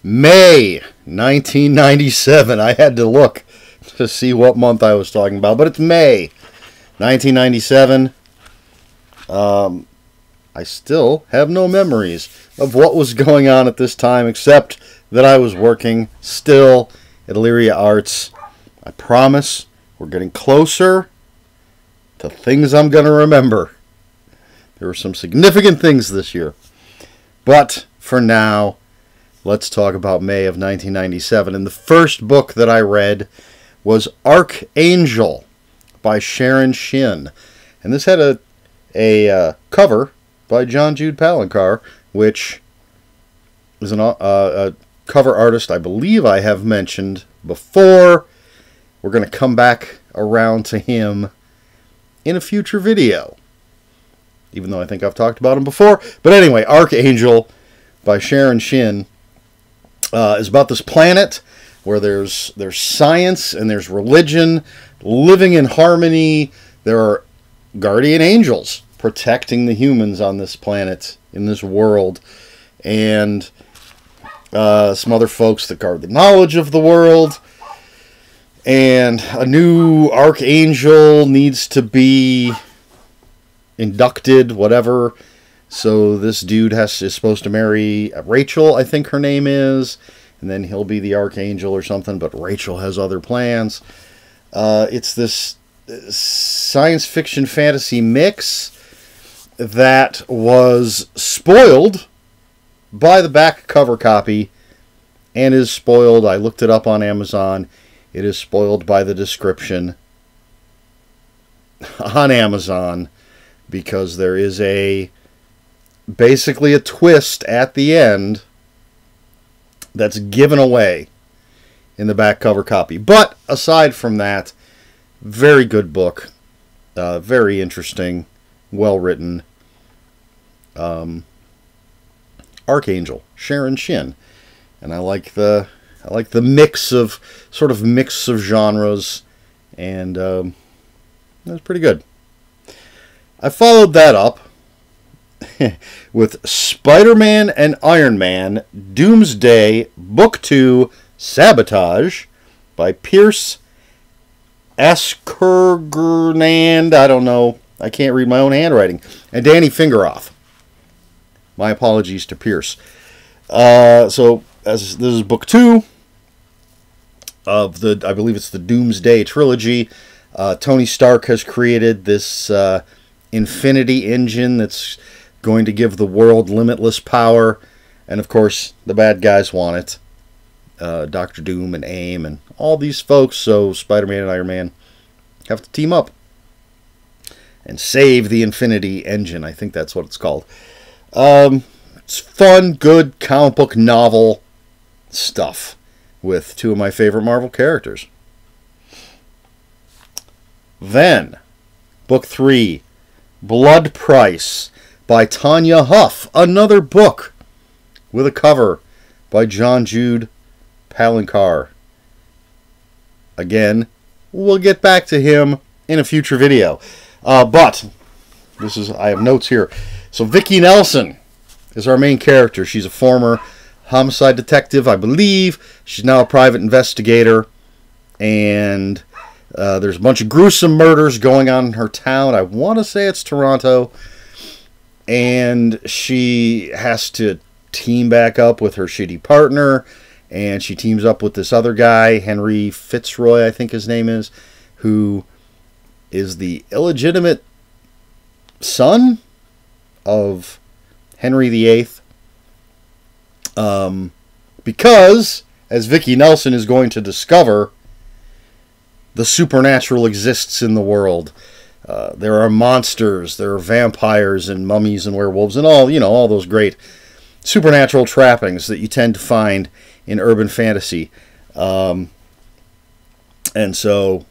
May 1997. I had to look to see what month I was talking about, but it's May 1997. I still have no memories of what was going on at this time, except that I was working still at Illyria Arts. I promise we're getting closer to things I'm going to remember. There were some significant things this year. But for now, let's talk about May of 1997. And the first book that I read was Archangel by Sharon Shin. And this had a cover by John Jude Palancar, which is a cover artist I believe I have mentioned before. We're going to come back around to him in a future video, even though I think I've talked about him before. But anyway, Archangel by Sharon Shin is about this planet where there's science and there's religion living in harmony. There are guardian angels protecting the humans on this planet, in this world, and some other folks that guard the knowledge of the world. And a new archangel needs to be inducted, whatever. So this dude is supposed to marry Rachel, I think her name is, and then he'll be the archangel or something, but Rachel has other plans. It's this science fiction fantasy mix that was spoiled by the back cover copy and is spoiled. I looked it up on Amazon. It is spoiled by the description on Amazon because there is basically a twist at the end that's given away in the back cover copy. But aside from that, very good book, very interesting, well written. Archangel, Sharon Shin, and I like the mix of genres, and that's pretty good. I followed that up with Spider-Man and Iron Man Doomsday Book 2 Sabotage by Pierce Askergernand. I don't know. I can't read my own handwriting. And Danny Fingeroff. My apologies to Pierce. So this is book 2 of I believe it's the Doomsday trilogy. Tony Stark has created this infinity engine that's going to give the world limitless power. And of course, the bad guys want it. Dr. Doom and AIM and all these folks. So Spider-Man and Iron Man have to team up and save the infinity engine. I think that's what it's called. It's fun, good comic book novel stuff with two of my favorite Marvel characters. Then, book 3, Blood Price by Tanya Huff. Another book with a cover by John Jude Palancar. Again, we'll get back to him in a future video. But I have notes here. So Vicki Nelson is our main character. She's a former homicide detective, I believe. She's now a private investigator. And there's a bunch of gruesome murders going on in her town. I want to say it's Toronto. And she has to team back up with her shitty partner. And she teams up with this other guy, Henry Fitzroy, I think his name is, who is the illegitimate son of Henry VIII. Because, as Vicki Nelson is going to discover, the supernatural exists in the world. There are monsters, there are vampires and mummies and werewolves and all those great supernatural trappings that you tend to find in urban fantasy. And so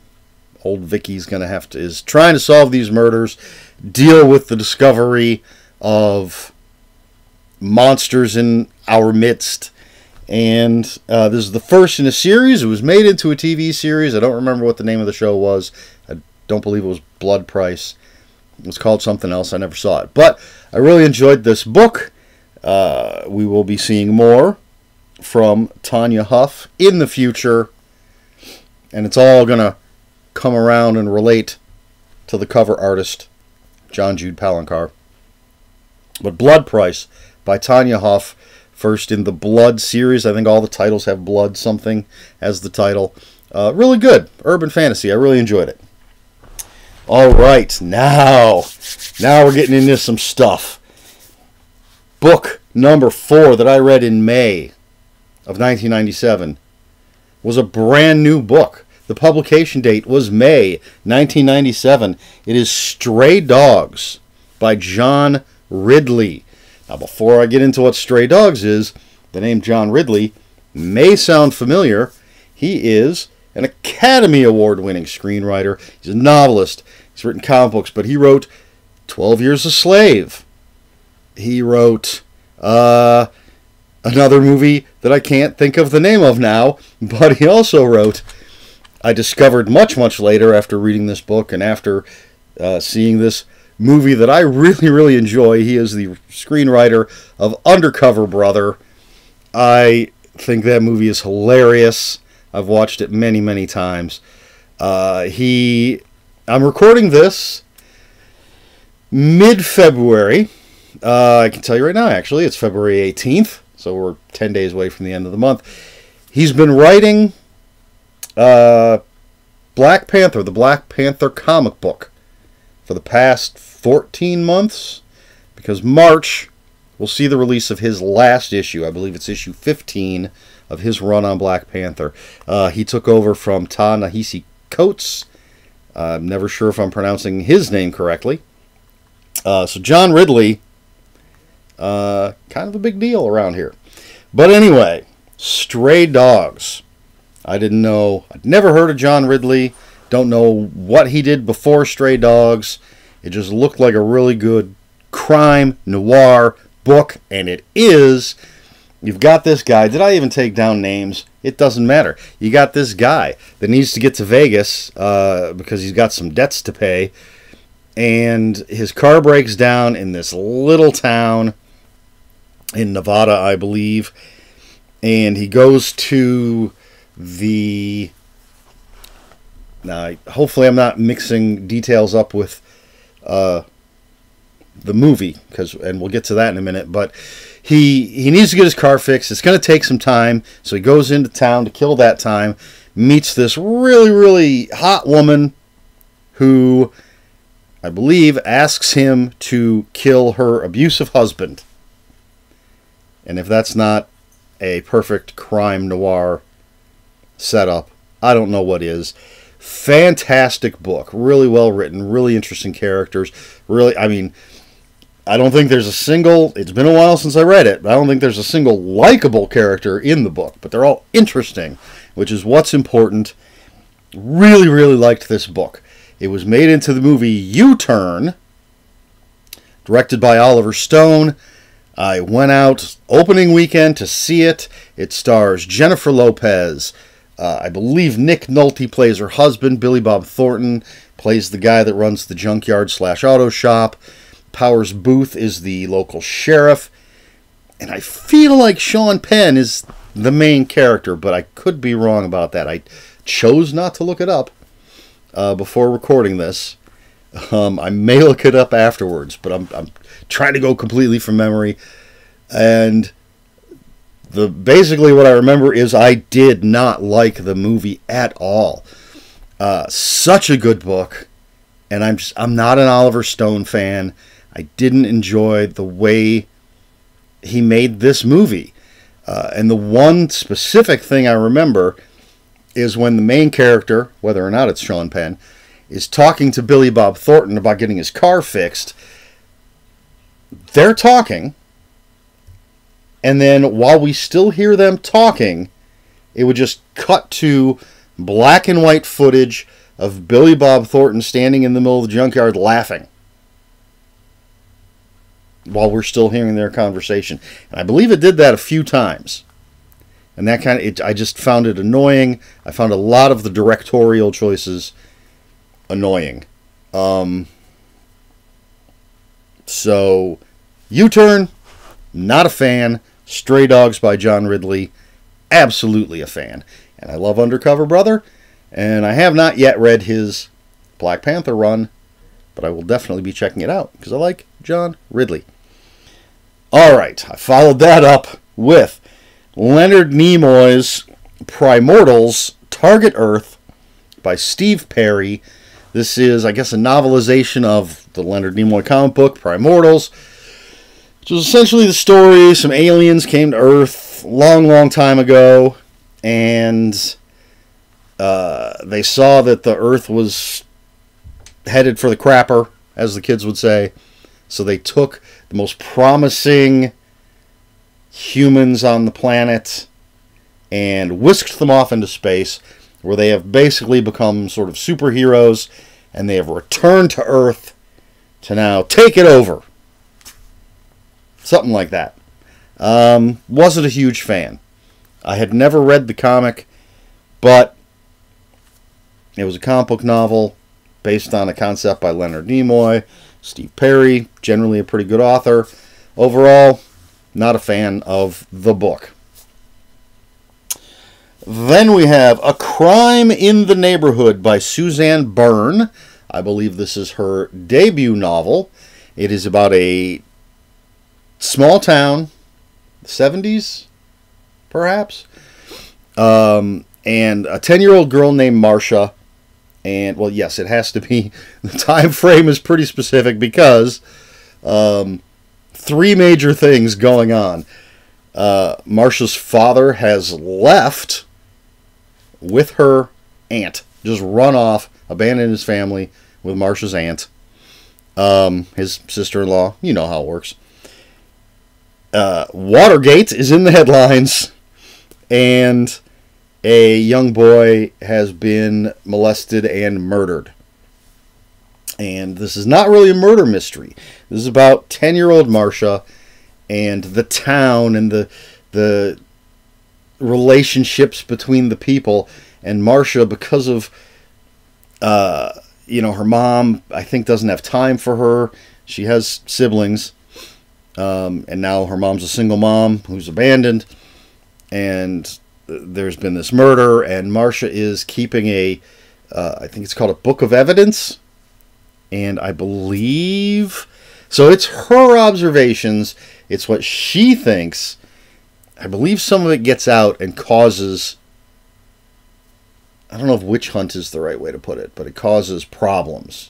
old Vicky's is trying to solve these murders, deal with the discovery of monsters in our midst. And this is the first in a series. It was made into a TV series. I don't remember what the name of the show was. I don't believe it was Blood Price. It was called something else. I never saw it. But I really enjoyed this book. We will be seeing more from Tanya Huff in the future, and it's all going to come around and relate to the cover artist, John Jude Palancar. But Blood Price by Tanya Huff, first in the Blood series. I think all the titles have Blood something as the title. Really good. Urban fantasy. I really enjoyed it. All right, now we're getting into some stuff. Book number 4 that I read in May of 1997 was a brand new book. The publication date was May 1997. It is Stray Dogs by John Ridley. Now, before I get into what Stray Dogs is, the name John Ridley may sound familiar. He is an Academy Award-winning screenwriter. He's a novelist. He's written comic books, but he wrote 12 Years a Slave. He wrote another movie that I can't think of the name of now, but he also wrote, I discovered much, much later after reading this book and after seeing this movie that I really, really enjoy. He is the screenwriter of Undercover Brother. I think that movie is hilarious. I've watched it many, many times. I'm recording this mid-February. I can tell you right now, actually, it's February 18th, so we're 10 days away from the end of the month. He's been writing Black Panther, the Black Panther comic book, for the past 14 months, because March will see the release of his last issue. I believe it's issue 15 of his run on Black Panther. He took over from Ta-Nehisi Coates. I'm never sure if I'm pronouncing his name correctly. So John Ridley, kind of a big deal around here. But anyway, Stray Dogs. I didn't know. I'd never heard of John Ridley. Don't know what he did before Stray Dogs. It just looked like a really good crime noir book, and it is. You've got this guy. Did I even take down names? It doesn't matter. You got this guy that needs to get to Vegas because he's got some debts to pay, and his car breaks down in this little town in Nevada, I believe, and he goes to the... Now, hopefully I'm not mixing details up with the movie, and we'll get to that in a minute, but he needs to get his car fixed. It's going to take some time, so he goes into town to kill that time, meets this really, really hot woman who, I believe, asks him to kill her abusive husband. And if that's not a perfect crime noir setup, I don't know what is. Fantastic book. Really well written. Really interesting characters. Really, I mean, I don't think there's a single... It's been a while since I read it, but I don't think there's a single likable character in the book. But they're all interesting, which is what's important. Really, really liked this book. It was made into the movie U-Turn, directed by Oliver Stone. I went out opening weekend to see it. It stars Jennifer Lopez. I believe Nick Nolte plays her husband. Billy Bob Thornton plays the guy that runs the junkyard/auto shop. Powers Booth is the local sheriff. And I feel like Sean Penn is the main character, but I could be wrong about that. I chose not to look it up before recording this. I may look it up afterwards, but I'm trying to go completely from memory. And basically what I remember is I did not like the movie at all. Such a good book, and I'm not an Oliver Stone fan. I didn't enjoy the way he made this movie. And the one specific thing I remember is when the main character, whether or not it's Sean Penn, is talking to Billy Bob Thornton about getting his car fixed. They're talking, and then while we still hear them talking, it would just cut to black and white footage of Billy Bob Thornton standing in the middle of the junkyard laughing while we're still hearing their conversation. And I believe it did that a few times. And that I just found it annoying. I found a lot of the directorial choices annoying. So, U-Turn, not a fan. Stray Dogs by John Ridley, absolutely a fan. And I love Undercover Brother, and I have not yet read his Black Panther run, but I will definitely be checking it out because I like John Ridley. All right, I followed that up with Leonard Nimoy's Primortals Target Earth by Steve Perry. This is, I guess, a novelization of the Leonard Nimoy comic book, Primortals, which was essentially the story. Some aliens came to Earth long, long time ago, and they saw that the Earth was headed for the crapper, as the kids would say. So they took the most promising humans on the planet and whisked them off into space, where they have basically become sort of superheroes, and they have returned to Earth to now take it over. Something like that. Wasn't a huge fan. I had never read the comic, but it was a comic book novel based on a concept by Leonard Nimoy. Steve Perry, generally a pretty good author. Overall, not a fan of the book. Then we have A Crime in the Neighborhood by Suzanne Byrne. I believe this is her debut novel. It is about a small town, 70s, perhaps, and a 10-year-old girl named Marcia. And, well, yes, it has to be. The time frame is pretty specific because three major things going on. Marcia's father has left with her aunt, just run off, abandoned his family with Marcia's aunt, his sister-in-law. You know how it works. Watergate is in the headlines, and a young boy has been molested and murdered. And this is not really a murder mystery. This is about 10-year-old Marcia and the town and the relationships between the people. And Marcia, because of her mom, I think, doesn't have time for her. She has siblings, and now her mom's a single mom who's abandoned, and there's been this murder, and Marcia is keeping I think it's called a book of evidence, and I believe, so it's her observations, it's what she thinks. I believe some of it gets out and causes, I don't know if witch hunt is the right way to put it, but it causes problems,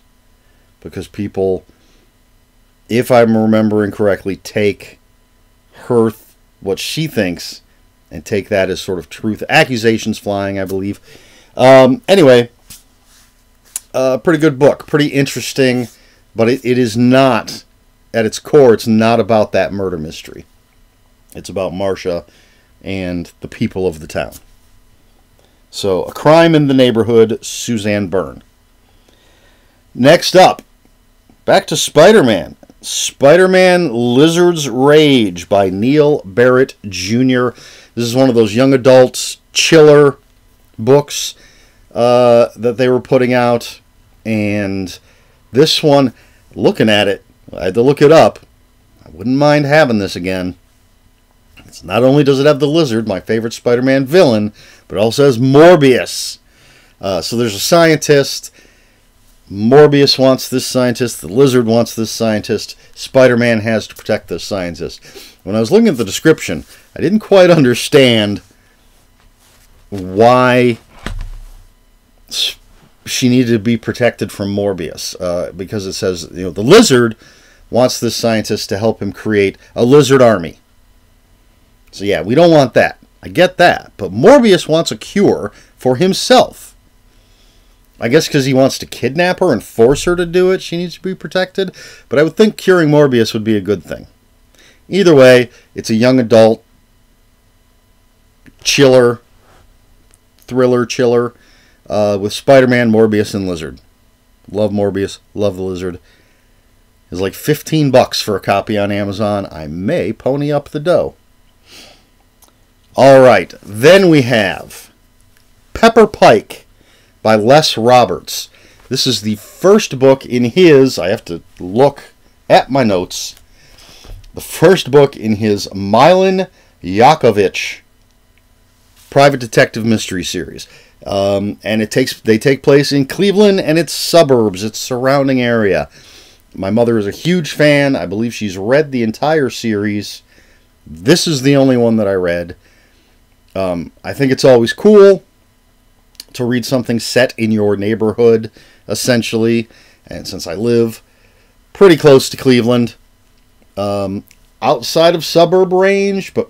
because people, if I'm remembering correctly, take what she thinks and take that as sort of truth. Accusations flying, I believe. Anyway, pretty good book. Pretty interesting, but it is not, at its core, it's not about that murder mystery. It's about Marcia and the people of the town. So, A Crime in the Neighborhood, Suzanne Byrne. Next up, back to Spider-Man. Spider-Man Lizard's Rage by Neil Barrett Jr. This is one of those young adults, chiller books that they were putting out. And this one, looking at it, I had to look it up. I wouldn't mind having this again. It's not only does it have the Lizard, my favorite Spider-Man villain, but it also has Morbius. So there's a scientist. Morbius wants this scientist. The Lizard wants this scientist. Spider-Man has to protect this scientist. When I was looking at the description, I didn't quite understand why she needed to be protected from Morbius. Because it says, the Lizard wants this scientist to help him create a lizard army. So yeah, we don't want that. I get that. But Morbius wants a cure for himself. I guess because he wants to kidnap her and force her to do it, she needs to be protected. But I would think curing Morbius would be a good thing. Either way, it's a young adult thriller chiller with Spider-Man, Morbius, and Lizard. Love Morbius, love the Lizard. It's like $15 for a copy on Amazon. I may pony up the dough. Alright, then we have Pepper Pike by Les Roberts. This is the first book in his, I have to look at my notes, the first book in his Milan Yakovich private detective mystery series. And they take place in Cleveland and its suburbs, its surrounding area. My mother is a huge fan. I believe she's read the entire series. This is the only one that I read. I think it's always cool to read something set in your neighborhood, essentially. And since I live pretty close to Cleveland, outside of suburb range, but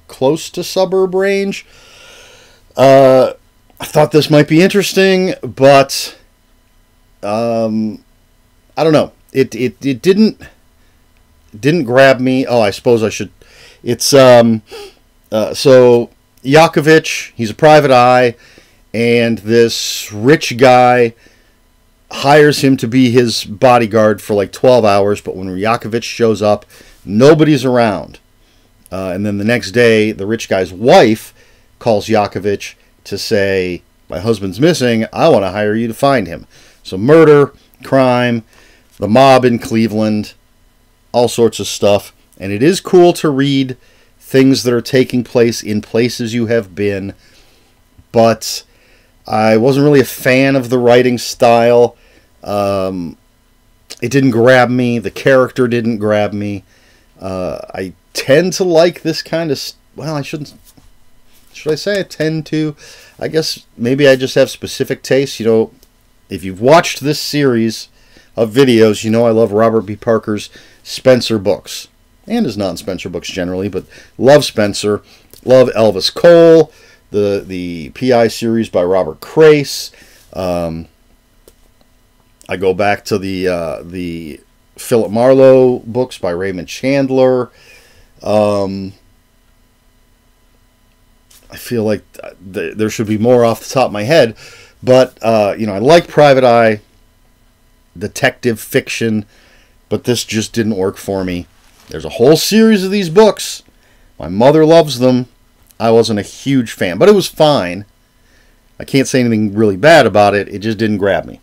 close to suburb range, I thought this might be interesting, but I don't know. It didn't grab me. Oh, I suppose I should. It's so Yakovich, he's a private eye, and this rich guy hires him to be his bodyguard for like 12 hours, but when Yakovich shows up, nobody's around. And then the next day, the rich guy's wife calls Yakovich to say, my husband's missing, I want to hire you to find him. So murder, crime, the mob in Cleveland, all sorts of stuff. And it is cool to read things that are taking place in places you have been, but I wasn't really a fan of the writing style. It didn't grab me. The character didn't grab me. I tend to like this kind of... Well, I shouldn't... Should I say I tend to? I guess maybe I just have specific tastes. You know, if you've watched this series of videos, you know I love Robert B. Parker's Spencer books. And his non-Spencer books generally, but love Spencer. Love Elvis Cole, the PI series by Robert Crace. I go back to the Philip Marlowe books by Raymond Chandler. I feel like there should be more off the top of my head, but you know, I like private eye detective fiction, but this just didn't work for me. There's a whole series of these books. My mother loves them. I wasn't a huge fan, but it was fine. I can't say anything really bad about it. It just didn't grab me.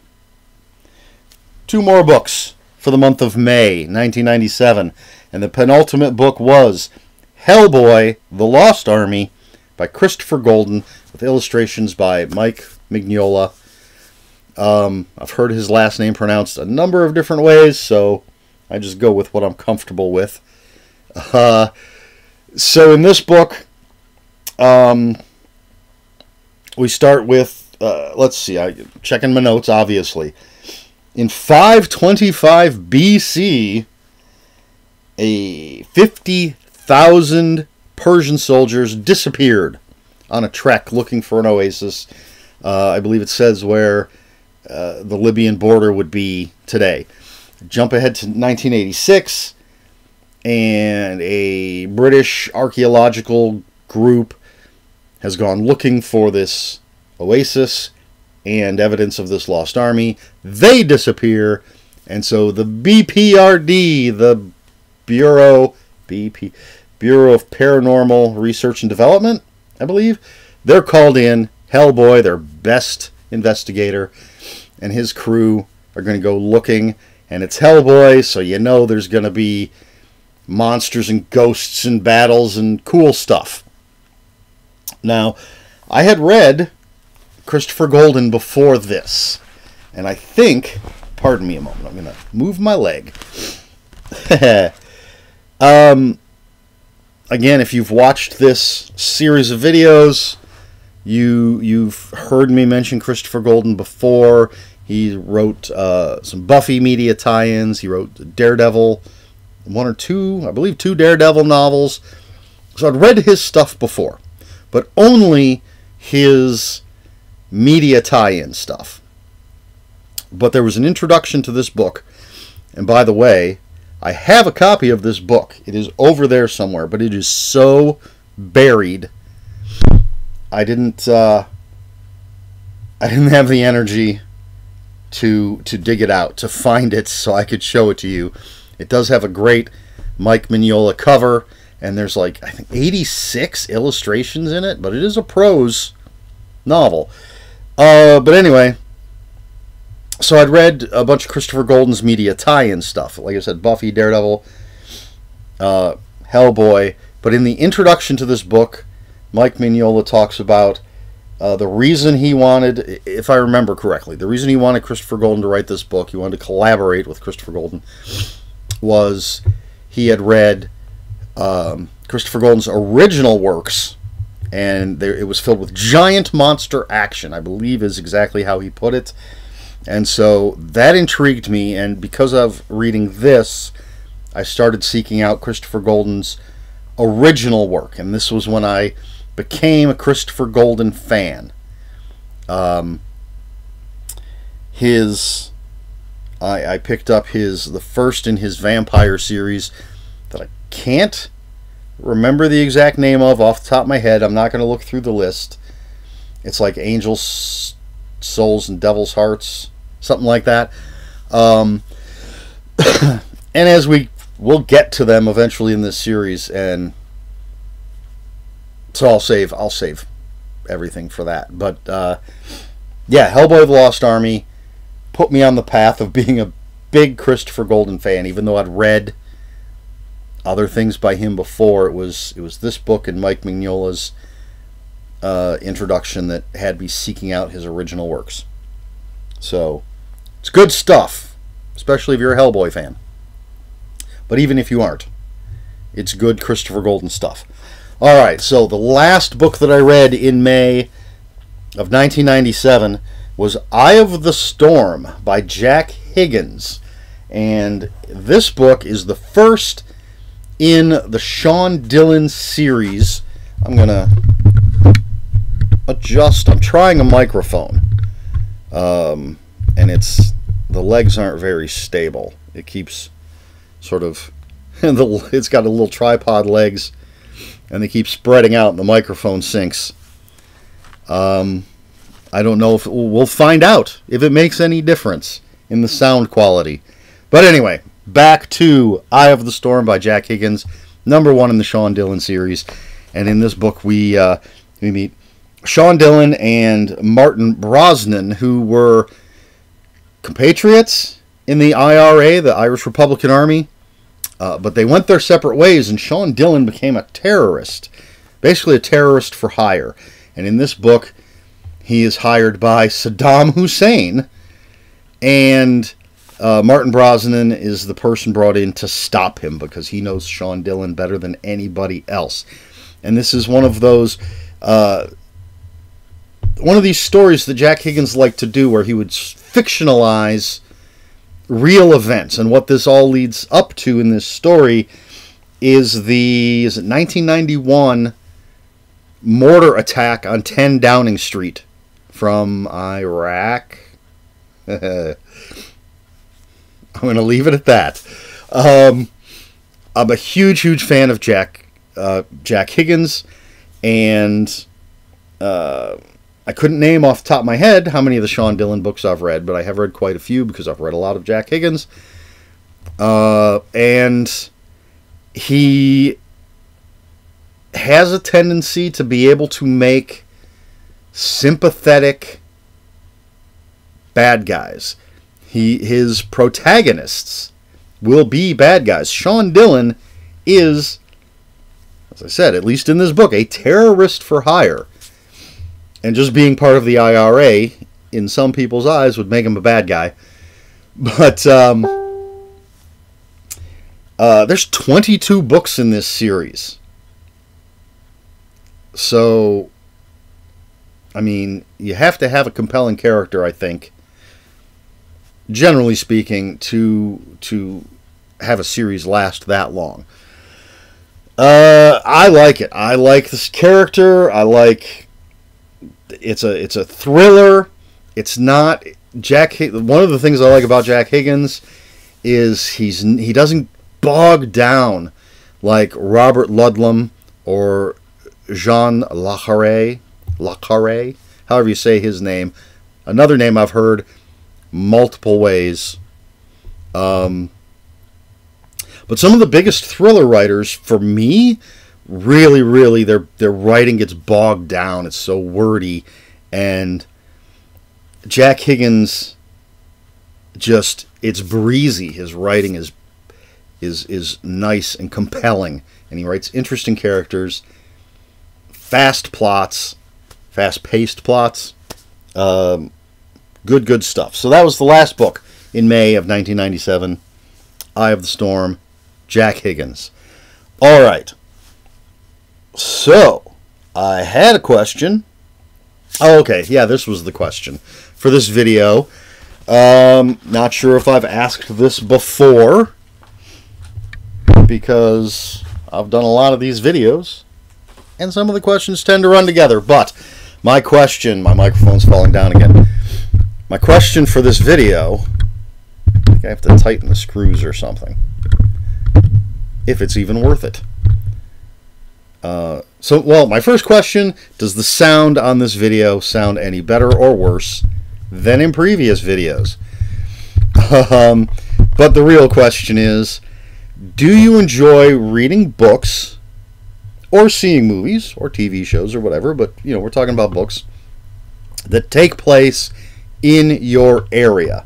2 more books for the month of May, 1997. And the penultimate book was Hellboy, The Lost Army by Christopher Golden with illustrations by Mike Mignola. I've heard his last name pronounced a number of different ways, so I just go with what I'm comfortable with. So in this book, we start with, let's see, I'm checking my notes, obviously. In 525 BC, 50,000 Persian soldiers disappeared on a trek looking for an oasis. I believe it says where the Libyan border would be today. Jump ahead to 1986, and a British archaeological group has gone looking for this oasis and evidence of this lost army. They disappear, and so the BPRD, the Bureau of Paranormal Research and Development, I believe, they're called in. Hellboy, their best investigator, and his crew are going to go looking, and it's Hellboy, so you know there's going to be monsters and ghosts and battles and cool stuff. Now, I had read Christopher Golden before this, and I think, pardon me a moment, I'm going to move my leg. Again, if you've watched this series of videos, you've heard me mention Christopher Golden before. He wrote some Buffy media tie-ins. He wrote Daredevil, 1 or 2, I believe 2 Daredevil novels. So I'd read his stuff before, but only his media tie-in stuff. But there was an introduction to this book, and by the way, I have a copy of this book. It is over there somewhere, but it is so buried. I didn't have the energy to dig it out, to find it so I could show it to you. It does have a great Mike Mignola cover, and there's like, I think, 86 illustrations in it, but it is a prose novel. But anyway, so I'd read a bunch of Christopher Golden's media tie-in stuff. Like I said, Buffy, Daredevil, Hellboy. But in the introduction to this book, Mike Mignola talks about the reason he wanted, if I remember correctly, the reason he wanted Christopher Golden to write this book, he wanted to collaborate with Christopher Golden, was he had read Christopher Golden's original works, and it was filled with giant monster action, I believe is exactly how he put it. And so that intrigued me, and because of reading this, I started seeking out Christopher Golden's original work, and this was when I became a Christopher Golden fan. I picked up the first in his vampire series that I can't remember the exact name of off the top of my head. I'm not going to look through the list. It's like Angels, Souls, and Devil's Hearts, something like that. And as we'll get to them eventually in this series, and so I'll save everything for that. But yeah, Hellboy: The Lost Army put me on the path of being a big Christopher Golden fan, even though I'd read other things by him before. It was this book and Mike Mignola's introduction that had me seeking out his original works. So it's good stuff, especially if you're a Hellboy fan. But even if you aren't, it's good Christopher Golden stuff. Alright, so the last book that I read in May of 1997 was Eye of the Storm by Jack Higgins. And this book is the first in the Sean Dillon series. I'm going to adjust. I'm trying a microphone. And the legs aren't very stable. It keeps sort of... it's got a little tripod legs, and they keep spreading out, and the microphone sinks. I don't know if... We'll find out if it makes any difference in the sound quality. But anyway, back to Eye of the Storm by Jack Higgins, #1 in the Sean Dillon series. And in this book, we meet Sean Dillon and Martin Brosnan, who were compatriots in the IRA, the Irish Republican Army. But they went their separate ways, and Sean Dillon became a terrorist. Basically a terrorist for hire. And in this book, he is hired by Saddam Hussein, and Martin Brosnan is the person brought in to stop him because he knows Sean Dillon better than anybody else. And this is one of those, one of these stories that Jack Higgins liked to do, where he would fictionalize real events. And what this all leads up to in this story is is it 1991 mortar attack on 10 Downing Street from Iraq. I'm going to leave it at that. I'm a huge fan of Jack Higgins, and I couldn't name off the top of my head how many of the Sean Dillon books I've read, but I have read quite a few because I've read a lot of Jack Higgins. And he has a tendency to be able to make sympathetic bad guys. His protagonists will be bad guys. Sean Dillon is, as I said, at least in this book, a terrorist for hire. And just being part of the IRA, in some people's eyes, would make him a bad guy. But there's 22 books in this series. So, I mean, you have to have a compelling character, I think, generally speaking, to have a series last that long. I like it. I like this character. I like... It's a thriller. It's not... One of the things I like about Jack Higgins is he doesn't bog down like Robert Ludlum or Jean Le Carré, however you say his name. Another name I've heard multiple ways. But some of the biggest thriller writers, for me, really, their writing gets bogged down. It's so wordy. And Jack Higgins, it's breezy. His writing is nice and compelling. And he writes interesting characters, fast plots, fast-paced plots. Good stuff. So that was the last book in May of 1997, Eye of the Storm, Jack Higgins. All right. So, I had a question. Oh, okay. Yeah, this was the question for this video. Not sure if I've asked this before, because I've done a lot of these videos, and some of the questions tend to run together. But my question, my microphone's falling down again. My question for this video, I think I have to tighten the screws or something, if it's even worth it. Well, my first question, does the sound on this video sound any better or worse than in previous videos? But the real question is, do you enjoy reading books or seeing movies or TV shows or whatever, but you know, we're talking about books that take place in your area?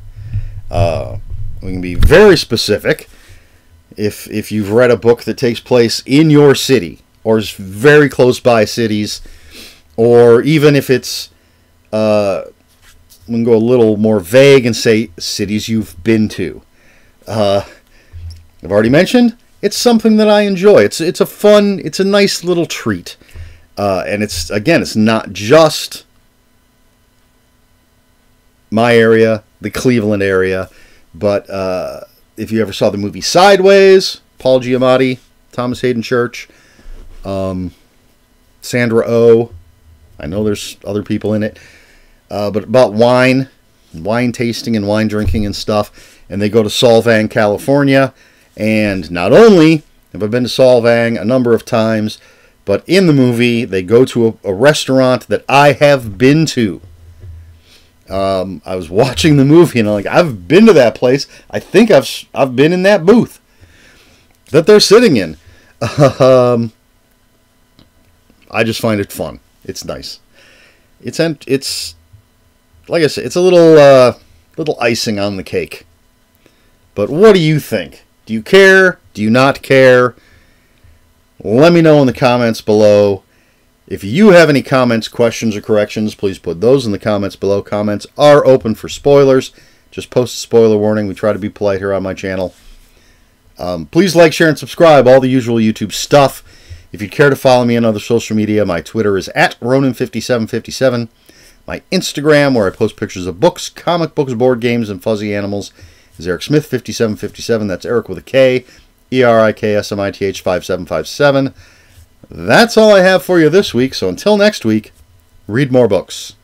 We can be very specific. If you've read a book that takes place in your city or is very close by cities, or even if it's we can go a little more vague and say cities you've been to. I've already mentioned it's something that I enjoy. It's a nice little treat, and it's not just my area, the Cleveland area, but if you ever saw the movie Sideways, Paul Giamatti, Thomas Hayden Church, Sandra Oh, I know there's other people in it, but about wine tasting and wine drinking and stuff, and they go to Solvang, California, and not only have I been to Solvang a number of times, but in the movie they go to a restaurant that I have been to. I was watching the movie and I'm like, I've been to that place. I think I've been in that booth that they're sitting in. I just find it fun. It's nice. It's like I said, it's a little icing on the cake. But what do you think? Do you care? Do you not care? Let me know in the comments below. If you have any comments, questions, or corrections, please put those in the comments below. Comments are open for spoilers. Just post a spoiler warning. We try to be polite here on my channel. Please like, share, and subscribe. All the usual YouTube stuff. If you'd care to follow me on other social media, my Twitter is @Ronin5757. My Instagram, where I post pictures of books, comic books, board games, and fuzzy animals, is ErikSmith5757. That's Eric with a K, ERIKSMITH 5757. That's all I have for you this week, so until next week, read more books.